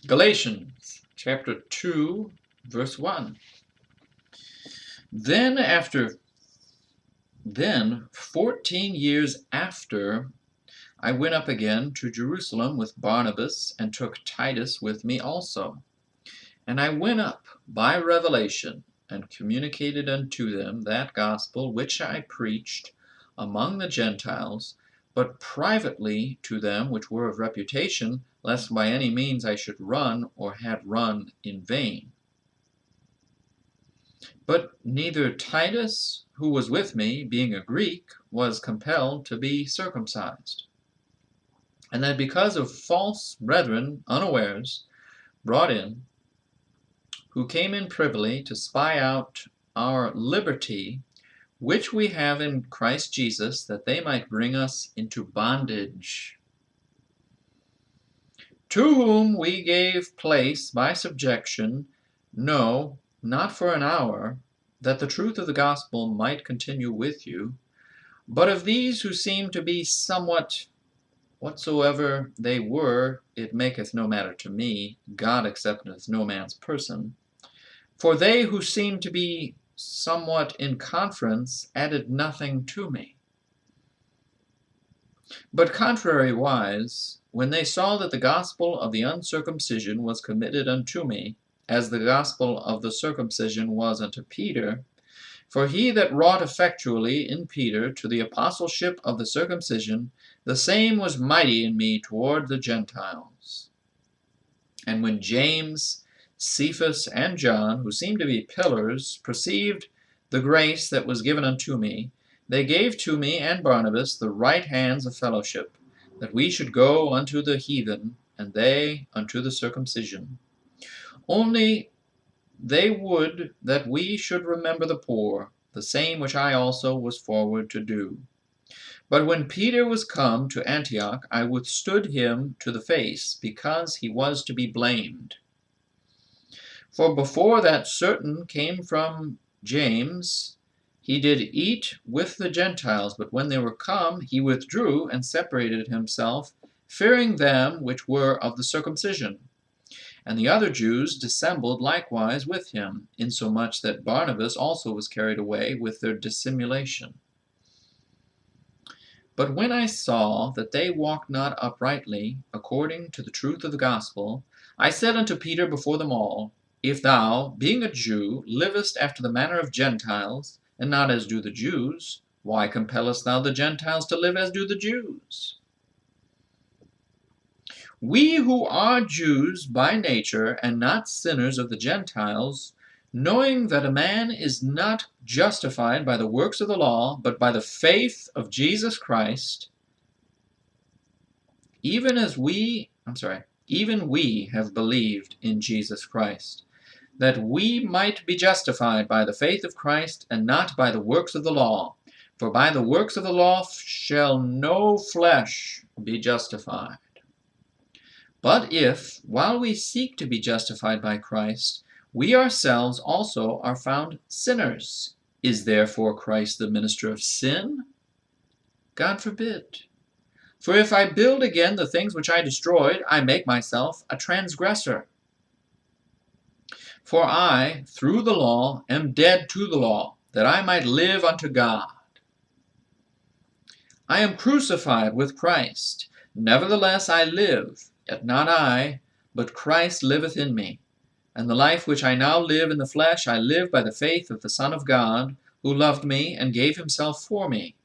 Galatians chapter 2, verse 1. Then 14 years after, I went up again to Jerusalem with Barnabas, and took Titus with me also. And I went up by revelation, and communicated unto them that gospel which I preached among the Gentiles, but privately to them which were of reputation, lest by any means I should run, or had run in vain. But neither Titus, who was with me, being a Greek, was compelled to be circumcised. And that because of false brethren unawares brought in, who came in privily to spy out our liberty, which we have in Christ Jesus, that they might bring us into bondage, to whom we gave place by subjection, no, not for an hour, that the truth of the gospel might continue with you. But of these who seem to be somewhat, whatsoever they were, it maketh no matter to me, God accepteth no man's person. For they who seemed to be somewhat in conference added nothing to me. But contrariwise, when they saw that the gospel of the uncircumcision was committed unto me, as the gospel of the circumcision was unto Peter, for he that wrought effectually in Peter to the apostleship of the circumcision, the same was mighty in me toward the Gentiles. And when James, Cephas, and John, who seemed to be pillars, perceived the grace that was given unto me, they gave to me and Barnabas the right hands of fellowship, that we should go unto the heathen, and they unto the circumcision. Only they would that we should remember the poor, the same which I also was forward to do. But when Peter was come to Antioch, I withstood him to the face, because he was to be blamed. For before that certain came from James, he did eat with the Gentiles, but when they were come, he withdrew and separated himself, fearing them which were of the circumcision. And the other Jews dissembled likewise with him, insomuch that Barnabas also was carried away with their dissimulation. But when I saw that they walked not uprightly, according to the truth of the gospel, I said unto Peter before them all, If thou, being a Jew, livest after the manner of Gentiles, and not as do the Jews, why compellest thou the Gentiles to live as do the Jews? We who are Jews by nature, and not sinners of the Gentiles, knowing that a man is not justified by the works of the law, but by the faith of Jesus Christ, even we have believed in Jesus Christ, that we might be justified by the faith of Christ, and not by the works of the law. For by the works of the law shall no flesh be justified. But if, while we seek to be justified by Christ, we ourselves also are found sinners, is therefore Christ the minister of sin? God forbid. For if I build again the things which I destroyed, I make myself a transgressor. For I, through the law, am dead to the law, that I might live unto God. I am crucified with Christ. Nevertheless I live, yet not I, but Christ liveth in me. And the life which I now live in the flesh, I live by the faith of the Son of God, who loved me and gave himself for me.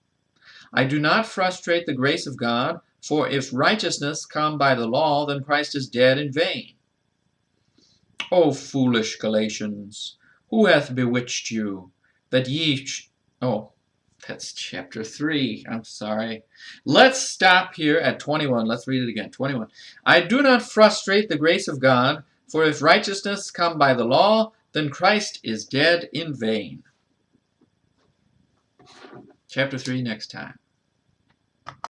I do not frustrate the grace of God, for if righteousness come by the law, then Christ is dead in vain. O foolish Galatians, who hath bewitched you, that ye that's chapter 3. I'm sorry. Let's stop here at 21. Let's read it again. 21. I do not frustrate the grace of God, for if righteousness come by the law, then Christ is dead in vain. Chapter 3 next time.